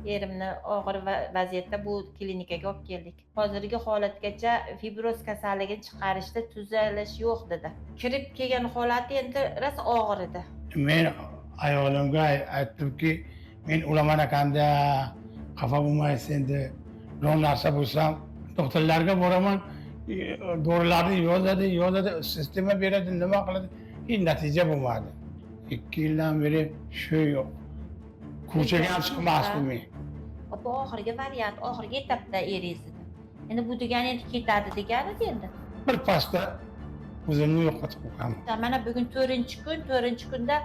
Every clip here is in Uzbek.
Erimni og'ir vaziyatda bu klinikaga olib keldik. Hozirgi holatgacha fibroz kasalligini chiqarishda tuzalish yo'q dedi. Kirib kelgan holati endi rosa og'ir edi. Men ayolimga aytdimki, men o'laman ekanda, xafa bo'lmaysiz endi. Biron narsa bo'lsam, doktorlarga boraman, dorilarni yozadi, sistema beradi, nima qiladi, hech natija bo'lmadi. 2 yildan beri shu yo'q. Ko'chaga ham chiqmasdim men. Bu oxirgi variant, oxirgi etapda eringiz edi. Endi bu degani endi ketadi degani endi. Bir pasda o'zimni yo'qotib qo'yaman. Mana bugun 4-kun, 4-kunda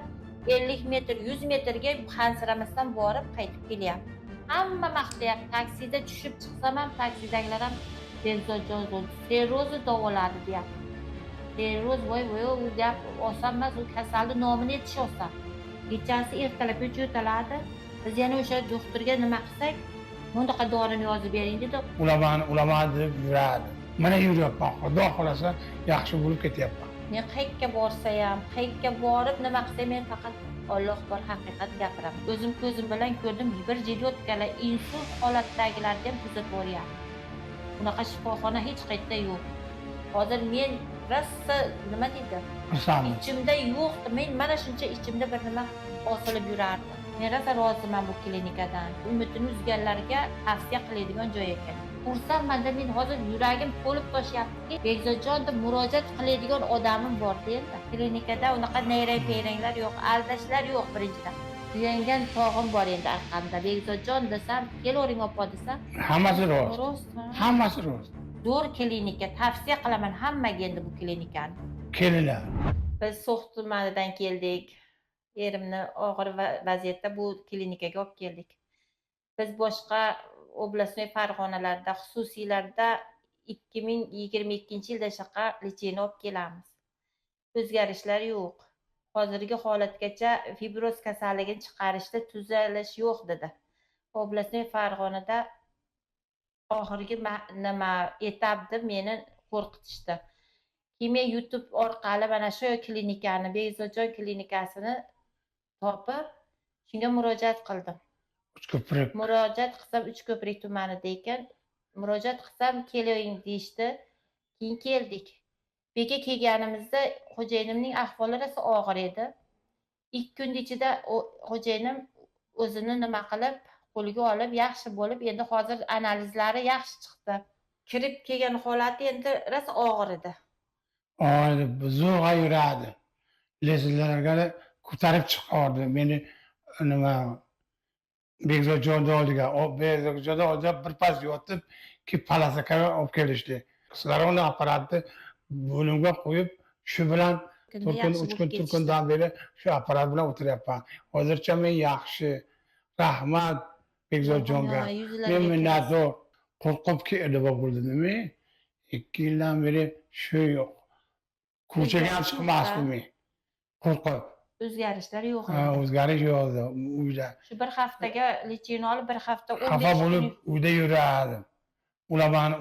50 metr, 100 metrga hansiramasdan borib qaytib kelyapti. Hamma maqtayapti. Taksida tushib chiqsam ham taksidagilar ham Bekzodjon Ferozni davoladi deyapti. Feroz voy u gap oson emas, u kasalni nomini aytish oson. Kechasi ertalab yo'taladi. Biz yana o'sha doktorga nima qilsak, bundaqa dorini yozib bering dedi. Ulaman deb yuradi. Mana yuryapman. Xudo xolasa yaxshi bo'lib ketyapman. Men qayerga borsa ham, qayerga borib nima qilsam, men faqat Alloh bor haqiqat gapiraman. O'zim ko'zim bilan ko'rdim, bir jiryotkalar insult holatdagilarni ham kuzatib boryapti. Bunaqa shifoxona hech qayerda yo'q. Hozir men rosa nima deydi? Ichimda yo'qdi. Men mana shuncha ichimda bir nima osilib yurardi. Men rosa roziman bu klinikadan. Umidini uzganlarga tavsiya qiladigan joy ekan. Xursandman-da, men hozir yuragim to'lib toshyaptiki, Bekzodjon deb murojaat qiladigan odamim bor-da endi. Klinikada unaqa nayrang-peyranglar yo'q, aldashlar yo'q birinchidan. Suyangan tog'im bor endi orqamda. Bekzodjon desam, kelavering opa desam, Hammasi rost. Hammasi rost. Zo'r klinika, tavsiya qilaman hammaga endi bu klinikani. Kelinglar. Biz So'x tumanidan keldik. Erimni og'ir vaziyatda bu klinikaga olib keldik. Biz boshqa oblastnoy Farg'onalarda, xususiylarda 2022-yilda shaqa lecheni olib kelamiz. O'zgarishlar yo'q. Hozirgi holatgacha fibroz kasalligini chiqarishda tuzalish yo'q dedi. Oblastnoy Farg'onada oxirgi nima etap deb meni qo'rqitishdi. Keyin YouTube orqali mana shu klinikani, Bekzodjon klinikasini topib, shunga murojaat qildim. Uchko'prik. Murojaat qilsam Uchko'prik tumanida ekan, murojaat qilsam keling deyishdi. Keyin keldik. Beka kelganimizda xo'jayinimning ahvoli rosa og'ir edi. 2 kun ichida xo'jayinim o'zini nima qilib, qo'lga olib, yaxshi bo'lib, endi hozir analizlari yaxshi chiqdi. Kirib kelgan holati endi rosa og'ir edi. Zo'rg'a yuradi. Lezlarga ko'tarib chiqardi. Meni nima Bekzodjon oldiga, Bekzodjon oldida birpas yotib, keyin palasakaga olib kelishdi. Kislorod apparatni bo'limga qo'yib, shu bilan 3 kundan beri shu apparat bilan o'tiryapman. Hozircha men yaxshi. Rahmat Bekzodjonga. Men minnatdor. Qo'rqib kelib bo'ldim men. 2 yildan beri shu yo'q. Ko'chaga ham chiqmasdim men. Qo'rqib. O'zgarishlar yo'q. O'zgarish yo'q uyda. Shu bir haftaga lecheni olib, bir hafta 15 kun xafa bo'lib uyda yuradim.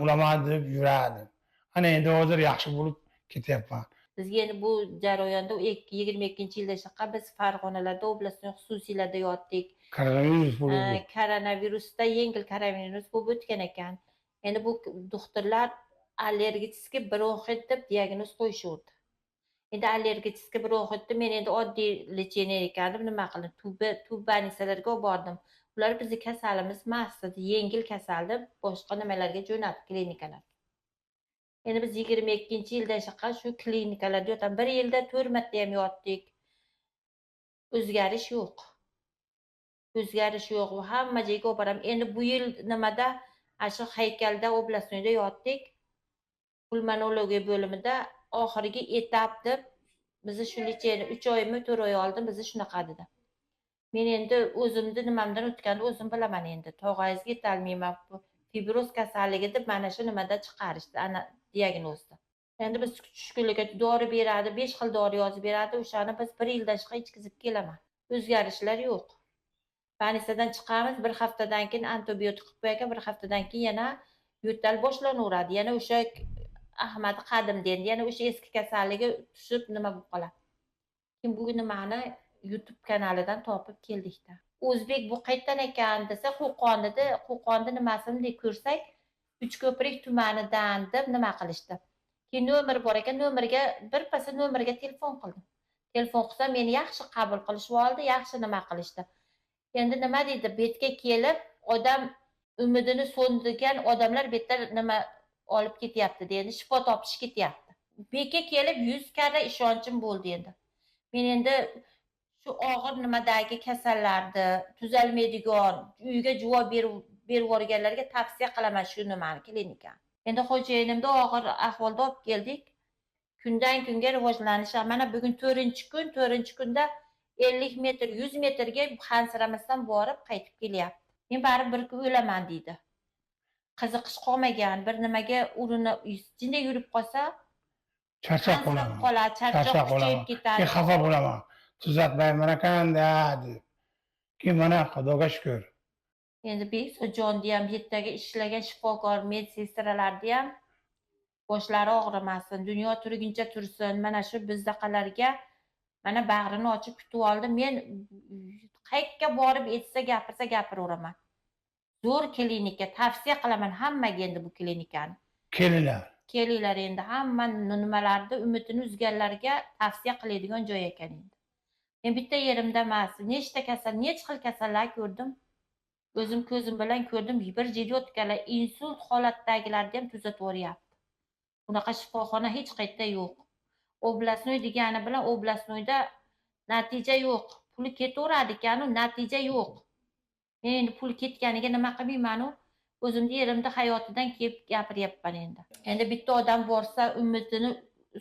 Ulaman deb yuradim. Ana endi hozir yaxshi bo'lib ketyapman. Bizga endi bu jarayonda 2022-yilda shaqa biz Farg'onalarda oblastnoy xususiylarda yotdik. Koronavirus bo'ldi. Koronavirusda yengil koronavirus bo'lib o'tgan ekan. Endi bu doktorlar allergik bronxit deb diagnoz qo'yishdi. Endi allergik bronxitni men endi oddiy lecheniya ekan deb nima qildim? Tubanisalarga bordim. Ular bizning kasalimiz emas, yengil kasal deb boshqa nimalarga jo'natdi klinikalar. Endi biz 22-yilda shaqa shu klinikalarda yotamiz. 1 yilda 4 marta ham yotdik. O'zgarish yo'q. O'zgarish yo'q. Hamma joyga olib boraman. Endi bu yil nimada shu haykalda oblastnoyda yotdik. Pulmonologiya bo'limida oxirgi etap deb bizni shu lecheni 3 oymi 4 oy oldin bizni shunaqa dedi. Men endi o'zimni nimamdan o'tganini o'zim bilaman endi. Tog'ayizga aytolmayman. Fibroz kasalligi deb mana shu nimada chiqarishdi, ana diagnozda. Endi biz tushkunlikka dori beradi, 5 xil dori yozib beradi. O'shani biz 1 yildan chiqib ichkizib kelaman. O'zgarishlar yo'q. Banisadan chiqamiz, bir haftadan keyin antibiotik qilib qo'yakan, bir haftadan keyin yana yo'tal boshlanaveradi. Yana o'sha Ahmad qadim dendi, yana o'sha eski kasalligi tushib nima bo'lib qoladi. Keyin bu nimani YouTube kanalidan topib keldik-da. o'zbek bu qayerdan ekan desa, Qo'qonda nimasini deb ko'rsak, Uchko'prik tumanidan deb nima qilishdi. Keyin nomer bor ekan, birpasda nomerga telefon qildim. Telefon qilsam meni yaxshi qabul qilishib oldi, yaxshi nima qilishdi. Endi nima deydi, betga kelib, odam umidini so'ndirgan odamlar betda nima olib ketyapti endi shifo topish ketyapti. Bekka kelib 100 karra ishonchim bo'ldi endi. Men endi shu og'ir nimadagi kasallarni tuzalmaydigan, uyga javob berib yuborganlarga tavsiya qilaman shu nimani klinikani. Endi xo'jayinimni og'ir ahvolda olib keldik. Kundan kunga rivojlanishi, mana bugun 4-kun, 4-kunda 50 metr, 100 metrga hansiramasdan borib qaytib kelyapti. Men baribir bir kun o'laman deydi. Qiziqish qolmagan, bir nimaga urinib, jinday yurib qolsa, charchab qolaman. charchoq kuchayib ketadi. Keyin xafa bo'laman. Tuzatmayman ekanda deb. Keyin mana Xudoga shukr. Endi Bekzodjonni ham yerdaga ishlagan shifokor, medsestralarni ham boshlari og'rimasin, dunyo turguncha tursin. Mana shu bizdaqalarga mana bag'rini ochib kutib oldi. Men qayerga borib aytsa, gapirsa gapiraveraman. Zo'r klinika, tavsiya qilaman hammaga endi bu klinikani. Kelinglar endi hamma nimalarda umidini uzganlarga tavsiya qiladigan joy ekan endi. Men bitta yerimda emas, nechta xil kasallar ko'rdim. O'zim ko'zim bilan ko'rdim, bir jiryotkalar insult holatdagilarni ham tuzatib o'ryapti. Bunaqa shifoxona hech qayerda yo'q. Oblastnoy degani bilan oblastnoyda natija yo'q. Puli ketaveradi ekan-u, natija yo'q. Men endi pul ketganiga nima qilmayman-u, o'zimni yerimda hayotidan kelib gapiryapman endi. Endi bitta odam borsa, umidini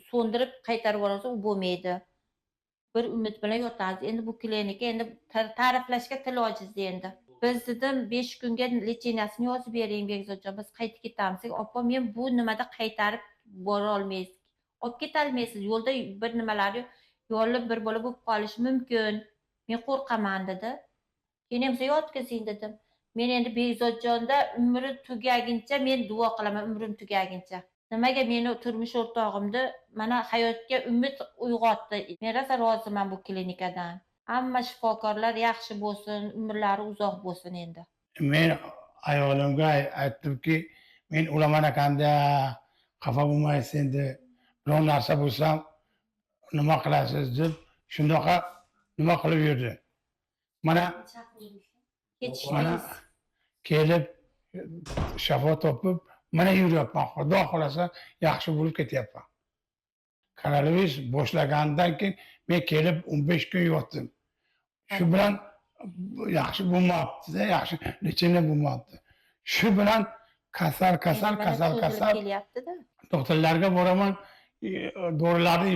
so'ndirib qaytarib yuborsa, u bo'lmaydi. Bir umid bilan yotamiz. Endi bu klinika endi ta'riflashga til ojiz endi. Biz dedim 5 kunga lecheniyasini yozib bering Bekzodjon, biz qaytib ketamiz. Oppa, men bu nimada qaytarib bora olmaysiz. Olib ketolmaysiz. Yo'lda bir nimalar yo'lib bir bola bo'lib qolishi mumkin. Men qo'rqaman dedi. Keyin ham yotkazing dedim. Men endi Bekzodjonda umri tugaguncha men duo qilaman, umrim tugaguncha. Nimaga meni turmush o'rtog'imni mana hayotga umid uyg'otdi. Men rosa roziman bu klinikadan. Hamma shifokorlar yaxshi bo'lsin, umrlari uzoq bo'lsin endi. Men ayolimga aytdimki, men o'laman ekanda, xafa bo'lmaysiz endi. Biror narsa bo'lsam, nima qilasiz deb, shundoqa nima qilib yurdi. Mana kelib shifo topib, mana yuryapman. Xudo xolasa yaxshi bo'lib ketyapman. Koronavirus boshlagandan keyin men kelib 15 kun yotdim. Shu bilan yaxshi bo'lmabdi, yaxshi lecheniya bo'lmabdi. Shu bilan kasal kelyapti-da. Doktorlarga boraman, dorilarni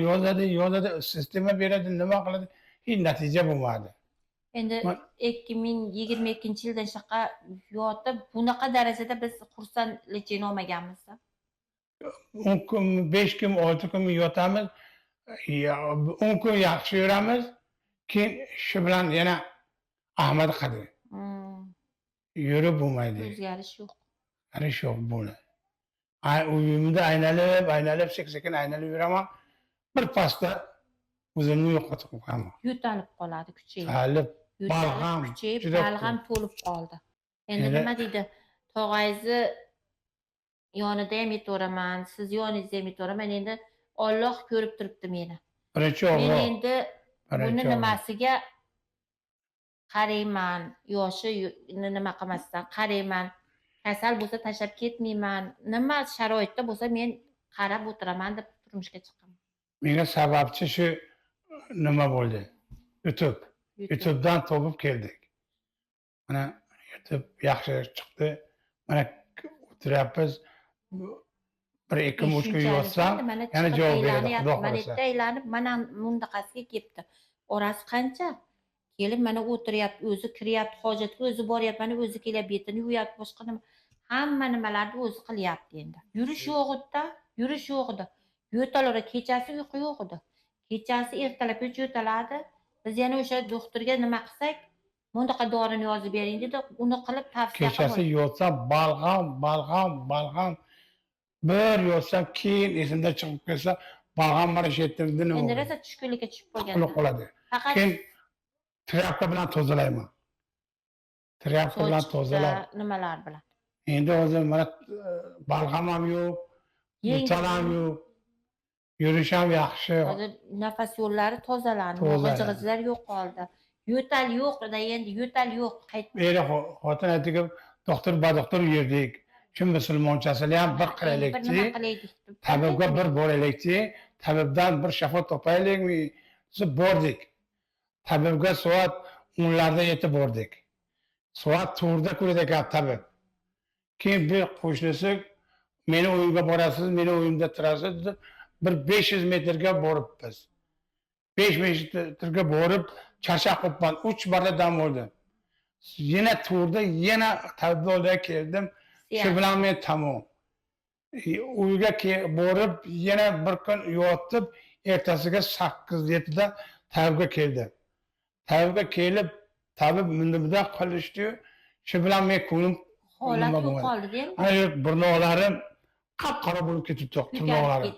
yozadi, sistema beradi, nima qiladi, hech natija bo'lmadi. Endi 2022-yildan shaqa yotib, bunaqa darajada biz xursand lecheniya olmaganmiz. 10 kun, 5 kun, 6 kun yotamiz, 10 kun yaxshi yuramiz, keyin shu bilan yana Ahmad qadi. Yurib bo'lmaydi. O'zgarish yo'q. O'zgarish yo'q bo'ladi. Uyimda aylanib, sekin aylanib yuraman. Bir pasda o'zimni yo'qotib qo'yaman. Yo'talib qoladi, kuchayib. Balg'am kuchayib, balg'am to'lib qoldi. Endi nima deydi? Tog'ayzi yonida ham yetaveraman, siz yoningizda ham yetaveraman. Endi Alloh ko'rib turibdi meni. Birinchi o'g'il. Men endi buni nimasiga qarayman, yoshi nima qilmasdan qarayman. Kasal bo'lsa tashlab ketmayman. Nima sharoitda bo'lsa men qarab o'tiraman deb turmushga chiqaman. Menga sababchi shu nima bo'ldi? YouTube. YouTube'dan topib keldik. Mana YouTube yaxshi chiqdi. Mana o'tiryapmiz. 1-2-3 kun yotsam, yana javob beradi. Xudo xolasa. Mana aylanib, mana bundaqasiga kelibdi. Orasi qancha? Kelib mana o'tiryapti, o'zi kiryapti, hojatga o'zi boryapti, mana o'zi kelib betini yuyapti, boshqa nima. Hamma nimalarni o'zi qilyapti endi. Yurish yo'q edi. Yo'talar, kechasi uyqu yo'q edi. Kechasi ertalab yo'taladi. Biz yana o'sha doktorga nima qilsak, bundaqa dorini yozib bering dedi, uni qilib tavsiya qildi. Kechasi yotsam balg'am. Bir yotsam keyin esimda chiqib kelsa, balg'am mana shu yerda nima. Endi rosa tushkunlikka tushib qolgan. Qoladi. Keyin trapka bilan tozalayman. Traktor bilan tozalab. nimalar bilan. Endi hozir mana balg'am ham yo'q, yo'tal ham yo'q, yurish ham yaxshi. Hozir nafas yo'llari tozalandi, Tozalandi. g'ij-g'ijlar yo'qoldi. Yo'tal yo'q, endi yo'tal yo'q. Beri xotin aytdiki, doktor badoktor yurdik. Shu musulmonchasini ham bir Bir qilaylikchi, nima qilaylik deb. tabibga bir boraylikchi, tabibdan bir shafo topaylikmi? Biz bordik. Tabibga soat 10larda yetib bordik. Soat 4da ko'rdi ekan tabib. Keyin bir qo'shnisi meni uyimga borasiz, meni uyimda turasiz deb bir 500 metrga boribmiz. 500 metrga borib charchab qolibman. 3 marta dam oldim. Yana turda yana tabib oldiga keldim. Shu bilan men tamom. Uyga borib yana bir kun yotib, ertasiga 8-7da tabibga keldim. Tabibga kelib, tabib bunday qilishdi. Shu bilan men ko'nglim Holat yo'qoldi-da. Ana burnoqlarim qop-qora bo'lib ketibdi, turnoqlarim.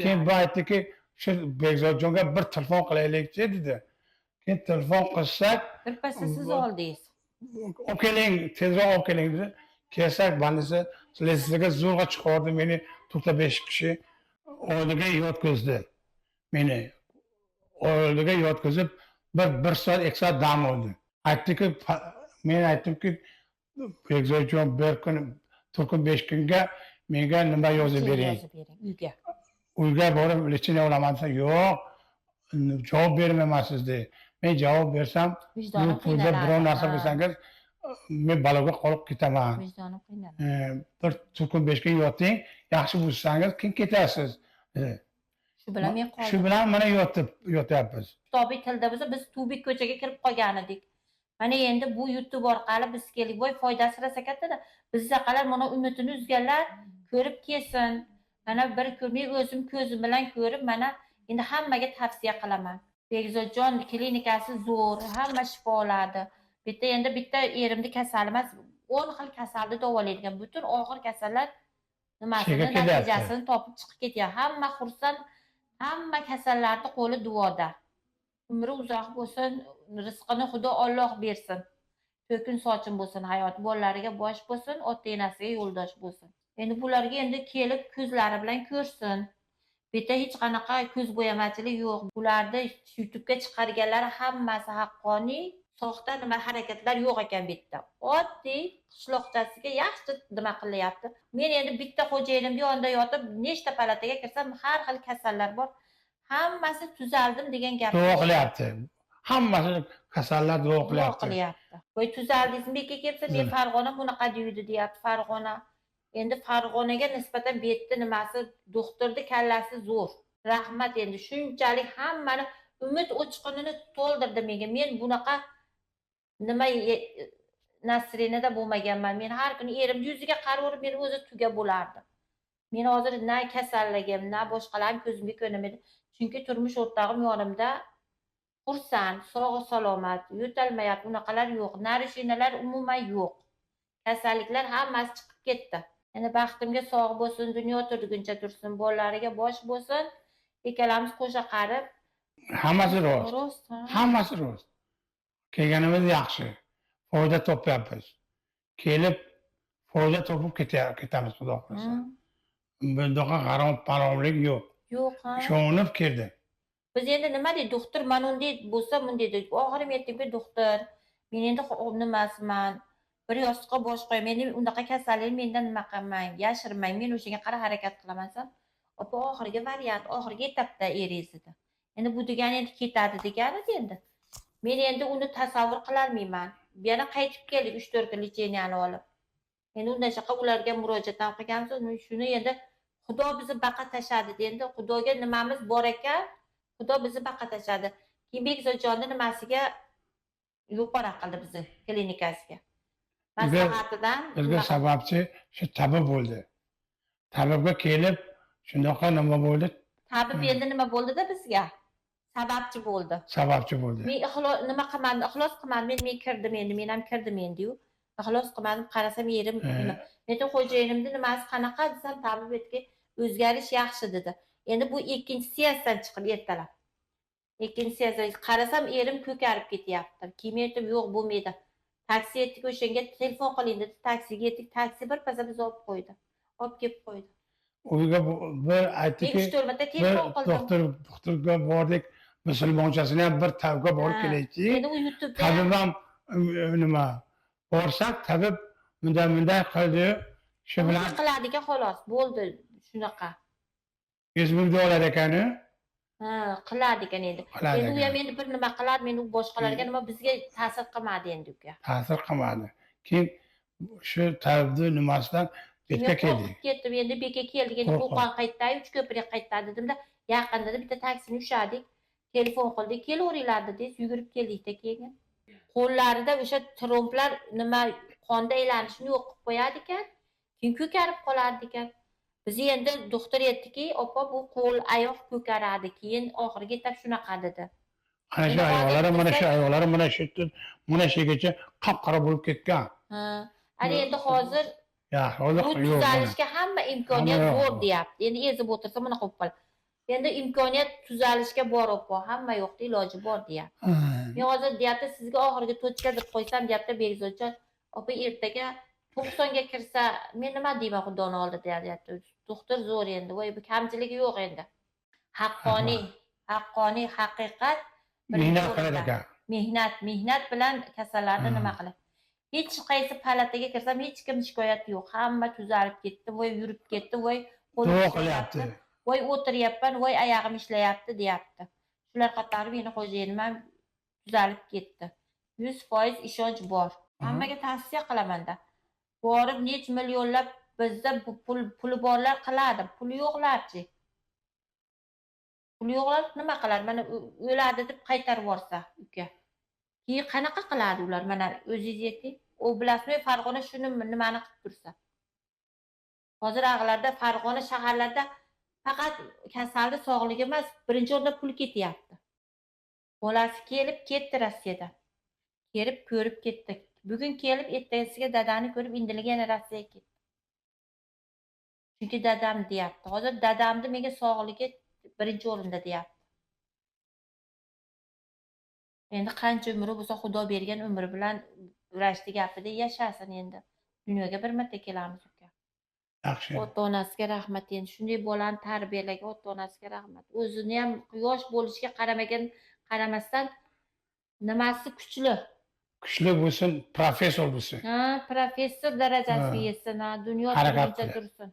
Keyin bu aytdiki, shu Bekzodjonga bir telefon qilaylikchi dedi. Keyin telefon qilsak, birpasda siz oldingiz. olib keling, tezroq olib keling dedi. Kelsak, bandisi sizga zo'rg'a chiqardi meni 5 kishi oldiga yotqizdi. Meni oldiga yotqizib, bir soat, 2 soat dam oldi. Aytdiki, men aytdimki, Bekzodjon bir kun, 4 kun, 5 kunga menga nima yozib bering. Uyga. Uyga borib, lechini olaman desa, yo'q, javob bermayman sizga. Men javob bersam, bu pulda biror narsa bo'lsangiz, men baloga qolib ketaman. Vijdonim qiynaladi. Bir 4 kun, 5 kun yoting, yaxshi bo'lsangiz, keyin ketasiz. Shu bilan men qoldim. Shu bilan mana yotyapmiz. Kitobiy tilda bo'lsa biz Tubik ko'chaga kirib qolgan edik. Mana endi bu YouTube orqali biz keldik. Voy foydasi rosa katta-da. Bizdaqalar mana umidini uzganlar ko'rib kelsin. Mana bir men o'zim ko'zim bilan ko'rib, mana endi hammaga tavsiya qilaman. Bekzodjon klinikasi zo'r, hamma shifoladi. Bitta erimni kasali emas, 10 xil kasalni davolaydigan butun og'ir kasallar nimasini natijasini topib chiqib ketyapti. Hamma xursand, hamma kasallarning qo'li duoda. Umri uzoq bo'lsin, rizqini Xudo Alloh bersin. To'kin sochin bo'lsin hayot, bolalariga bosh bo'lsin, ota-onasiga yo'ldosh bo'lsin. Endi bularga endi kelib ko'zlari bilan ko'rsin. Bitta hech qanaqa ko'z bo'yamachilik yo'q. Bularni YouTube'ga chiqarganlar hammasi haqqoniy, soxta nima harakatlar yo'q ekan bu yerda. Oddiy qishloqchasiga yaxshi nima qilyapti. Men endi bitta xo'jayinim yonida yotib, nechta palataga kirsam, har xil kasallar bor. Hammasi tuzaldim degan gap. Duo qilyapti. Hammasi kasallar duo qilyapti. Voy tuzaldingizmi aka kelsa, men Farg'ona bunaqa deydi deyapti, Farg'ona. Endi Farg'onaga nisbatan bu yerda nimasi, doktorni kallasi zo'r. Rahmat, endi shunchalik hammani umid o'chqinini to'ldirdi menga. Men bunaqa nima nasrinada bo'lmaganman. Men har kuni erim yuziga qaraverib, men o'zi tuga bo'lardi. Men hozir na kasalligim, na boshqalar ko'zimga ko'rmaydi. Chunki turmush o'rtog'im yonimda xursand, sog' salomat, yo'talmayapti, unaqalar yo'q, narishinalar umuman yo'q. Kasalliklar hammasi chiqib ketdi. Endi baxtimga sog' bo'lsin, dunyo turguncha tursin, bolalariga bosh bo'lsin. Ikkalamiz qo'sha qarib, hammasi rost. Hammasi rost. Kelganimiz yaxshi. Foyda topyapmiz. Kelib foyda topib ketamiz xudo xolasa. Bundaqa g'arom-paromlik yo'q. Yo'q, ha. Ishonib keldi. Biz endi nima deydi, doktor mana unday bo'lsa, bunday deydi. Oxiri men aytdimki, doktor, men endi nimasiman? Bir yostiqqa bosh qo'y. Men unaqa kasallik mendan nima qilmang, yashirmang. Men o'shanga qara harakat qilaman. Opa, oxirgi variant, oxirgi etapda eringiz dedi. Endi bu degani endi ketadi degani endi. Men endi uni tasavvur qila olmayman. Yana qaytib keldik 3-4 kun licheniyani olib. Endi undashaqa ularga murojaat ham qilganmiz. Shuni endi Xudo bizni baqa tashladi endi. Xudoga nimamiz bor ekan, Xudo bizni baqa tashladi. Keyin Bekzodjonni nimasiga yo'para qildi bizni klinikasiga. Maslahatidan bizga sababchi shu tabib bo'ldi. Tabibga kelib shunaqa nima bo'ldi? Tabib endi nima bo'ldi-da bizga? Sababchi bo'ldi. Sababchi bo'ldi. Men nima qilmadim, ixlos qilmadim. Men kirdim endi, men ham kirdim endi-yu. Ixlos qilmadim, qarasam yerim nima. Men xo'jayinimni nimasi qanaqa desam, tabib aytdi, o'zgarish yaxshi dedi. Endi bu ikkinchi seansdan chiqib ertalab. Ikkinchi seansdan qarasam erim ko'karib ketyapti. Keyin aytdim, yo'q bo'lmaydi. Taksi yetdik, o'shanga telefon qiling dedi. Taksiga yetdik. Taksi bir paza bizni olib qo'ydi. Olib kelib qo'ydi. Uyga bir Men aytdiki, 3-4 marta bir telefon qildim. doktorga bordik, musulmonchasini ham bir tabibga borib Ha. kelaychi. Endi u YouTube'da Tabib ham nima borsak, tabib bunday qildi, shu bilan qiladi ekan xolos. Bo'ldi shunaqa. $100,000 ekani, Ha, qiladi ekan endi. qiladi Endi u ham ekan. endi bir nima qiladi, men u boshqalarga nima bizga ta'sir qilmadi endi uka. Ta'sir qilmadi. Keyin shu tabibni nimasidan betga Men keldik. qo'rqib ketdim. Endi bekka keldik. Endi Qo'qon qaytdi, Uchko'prik qaytdi dedimda, yaqinda bitta taksini ushladik. Telefon qildik, kelaveringlar dedingiz, yugurib keldik-da keyin. Qo'llarida o'sha tromblar nima qonda aylanishini yo'q qilib qo'yadi ekan. Keyin ko'karib qolardi ekan. Biz endi doktor aytdiki, "Opa, bu qo'l, oyoq ko'karadi." Keyin oxiriga yetab shunaqa dedi. Ana shu ayollari mana shu yerdan mana shu yergacha qop-qora bo'lib ketgan. Ha. Ana endi hozir Yaxshi, bu hozir yo'q. tuzalishga hamma imkoniyat Hamma yo'q. bor deyapti. Endi ezib o'tirsa bunaqa bo'lib qoladi. Endi imkoniyat tuzalishga bor opa, hamma yo'qda iloji bor deyapti. Men hozir deyapti, sizga oxirgi tochka deb qo'ysam deyapti Begzodjon, opa ertaga 90 ga kirsa, men nima deyman Xudoni oldida deyapti. Doktor zo'r endi, voy bu kamchiligi yo'q endi. Haqqoniy, haqiqat Mehnat qilar ekan. mehnat bilan kasallarni nima qiladi. Hech qaysi palataga kirsam hech kim shikoyat yo'q. Hamma tuzalib ketdi, voy yurib ketdi, voy Duo qilyapti. voy o'tiryapman, voy oyog'im ishlayapti deyapti. Shular qatori meni xo'jayinim ham tuzalib ketdi. 100% ishonch bor. Hammaga tavsiya qilaman-da. Borib nech millionlab bizda puli borlar qiladi, puli yo'qlarchi. Puli yo'qlar nima qiladi? Mana o'ladi deb qaytarib yuborsa uka. Keyin qanaqa qiladi ular? Mana o'zingiz ayting. U bilasizmi, Farg'ona shuni nimani qilib tursa. Hozir ag'larda Farg'ona shaharlarda faqat kasallik sog'ligi emas, birinchi o'rinda pul ketyapti. Bolasi kelib ketdi Rossiyadan. Kelib ko'rib ketdi. Bugun kelib ertasiga dadani ko'rib indiliga yana Rossiyaga ketdi. Chunki dadam deyapti. Hozir dadamni menga sog'ligi birinchi o'rinda deyapti. Endi qancha umri bo'lsa Xudo bergan umri bilan vrachni gapida yashasin endi. Dunyoga bir marta kelamiz uka. Yaxshi. Ota-onasiga rahmat endi. Shunday bolani tarbiyalagan ota-onasiga rahmat. O'zini ham yosh bo'lishiga qaramasdan nimasi kuchli. Kuchli bo'lsin, professor bo'lsin. Ha, professor darajasiga yetsin, dunyo turguncha tursin.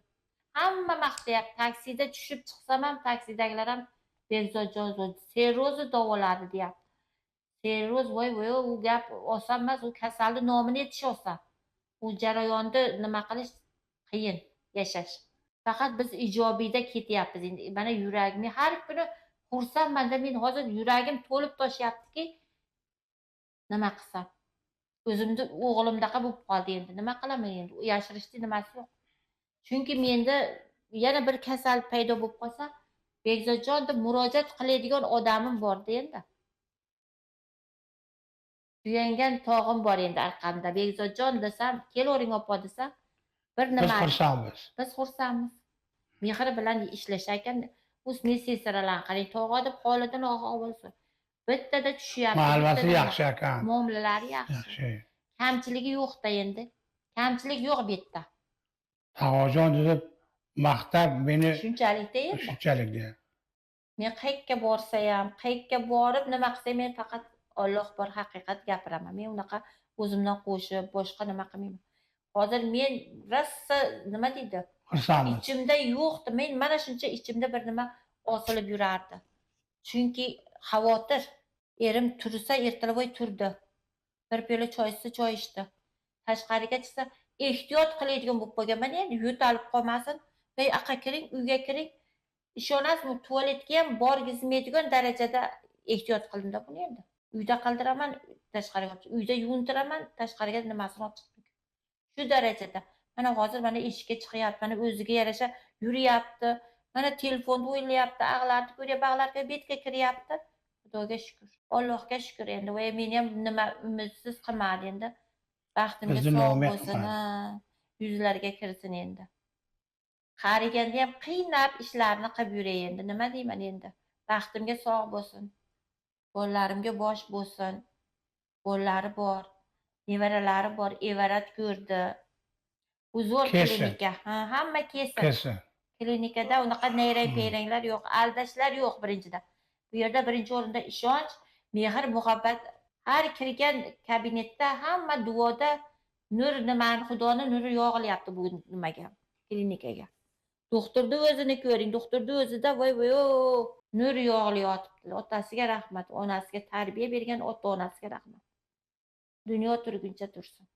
Hamma maqtayapti. Taksida tushib chiqsam ham taksidagilar ham Begzodjon serrozi davoladi deyapti. Serroz voy u gap oson emas, u kasalni nomini aytish oson. U jarayonni nima qilish qiyin yashash. Faqat biz ijobiyda ketyapmiz. Endi mana yuragim har kuni xursandman-da, men hozir yuragim to'lib toshyaptiki, nima qilsam? O'zimni o'g'limdaqa bo'lib qoldi endi. Nima qilaman endi? Yashirishning nimasi yo'q. Chunki menda yana bir kasal paydo bo'lib qolsa, Begzodjon deb murojaat qiladigan odamim bor-da endi. Suyangan tog'im bor endi orqamda. Begzodjon desam, kelavering opa desam, bir nima. Biz xursandmiz. Mehr bilan ishlashar ekan, o'z sestaralarni qarang, tog'a deb holidan og'a bo'lsin. Bittada tushyapti. Ma'lumoti yaxshi ekan. Muomalalari yaxshi. Kamchiligi yo'q-da endi. Kamchilik yo'q bu yerda. Tog'ajon deb maqtab meni shunchalik-da endi. Shunchalik-da. Men qayerga borsa ham, qayerga borib nima qilsam, men faqat Alloh bor haqiqat gapiraman. Men unaqa o'zimdan qo'shib boshqa nima qilmayman. Hozir men rosa nima deydi? Ichimda yo'qdi. Men mana shuncha ichimda bir nima osilib yurardi. Chunki xavotir. Erim tursa ertalab turdi. Bir piyola choy ichsa choy ichdi. Tashqariga chiqsa ehtiyot qiladigan bo'lib qolganman. Endi yo'talib qolmasin. Ey aqa kiring, uyga kiring. Ishonasizmi, tualetga ham borgizmaydigan darajada ehtiyot qildim-da buni endi. Uyda qildiraman, tashqariga olib, uyda yuvuntiraman, tashqariga nimasini olib chiqdim. Shu darajada. Mana hozir mana eshikka chiqyapti, mana o'ziga yarasha yuryapti. Mana telefonda o'ylayapti, ag'larni ko'ryapti, bag'larga betga kiryapti. Xudoga shukr. Allohga shukr endi. Voy meni ham nima umidsiz qilmadi endi. Baxtimga sog' bo'lsin, yuzlarga kirsin endi. Qariganda ham qiynab ishlarni qilib yuray endi. Nima deyman endi? Baxtimga sog' bo'lsin. Bolalarimga bosh bo'lsin. Bolalari bor. Nevaralarim bor, evarat ko'rdi. Bu zo'r Kesir. klinika. Ha, hamma kesir. Kesir. Klinikada unaqa nayrang-peyranglar yo'q, aldashlar yo'q birinchidan. Bu yerda birinchi o'rinda ishonch, mehr, muhabbat. Har kirgan kabinetda hamma duoda nur nimani, Xudoning nuri yog'ilyapti bu nimaga, klinikaga. Doktorni o'zini ko'ring, doktorni o'zida voy nur yog'ilyapti. Otasiga rahmat, onasiga tarbiya bergan ota-onasiga rahmat. Dunyo turguncha tursin.